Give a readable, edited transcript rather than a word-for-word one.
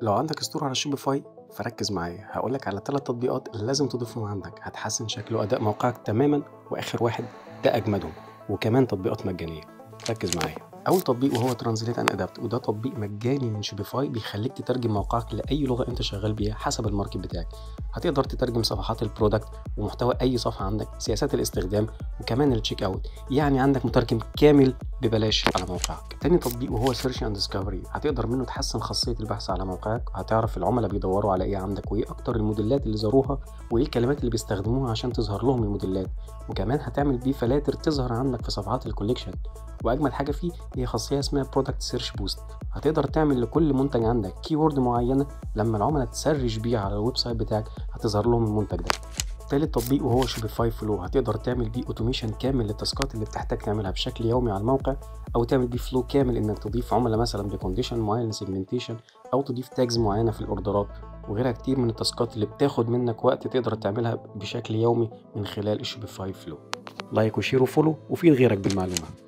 لو عندك ستور على شوبيفاي فركز معايا، هقولك على 3 تطبيقات لازم تضيفهم عندك، هتحسن شكل وأداء موقعك تماما. وآخر واحد ده أجمدهم، وكمان تطبيقات مجانية. ركز معايا. أول تطبيق وهو ترانزليت أند أدابت، وده تطبيق مجاني من شوبيفاي بيخليك تترجم موقعك لأي لغة أنت شغال بيها حسب الماركت بتاعك. هتقدر تترجم صفحات البرودكت ومحتوى أي صفحة عندك، سياسات الاستخدام، وكمان التشيك أوت. يعني عندك مترجم كامل ببلاش على موقعك. تاني تطبيق وهو سيرش اند ديسكفري، هتقدر منه تحسن خاصية البحث على موقعك، هتعرف العملاء بيدوروا على ايه عندك، وايه اكتر الموديلات اللي زاروها، وايه الكلمات اللي بيستخدموها عشان تظهر لهم الموديلات. وكمان هتعمل بيه فلاتر تظهر عندك في صفحات الكوليكشن. واجمل حاجة فيه هي خاصية اسمها برودكت سيرش بوست، هتقدر تعمل لكل منتج عندك كيورد معينة، لما العملاء تسرش بيه على الويب سايت بتاعك هتظهر لهم المنتج ده. تالت تطبيق وهو شوبيفاي فلو، هتقدر تعمل بيه اوتوميشن كامل للتاسكات اللي بتحتاج تعملها بشكل يومي على الموقع، او تعمل بيه فلو كامل انك تضيف عملاء مثلا بكونديشن معين لسيجمنتيشن، او تضيف تاجز معينه في الاوردرات، وغيرها كتير من التاسكات اللي بتاخد منك وقت تقدر تعملها بشكل يومي من خلال الشوبيفاي فلو. لايك وشير وفولو وفيد غيرك بالمعلومه.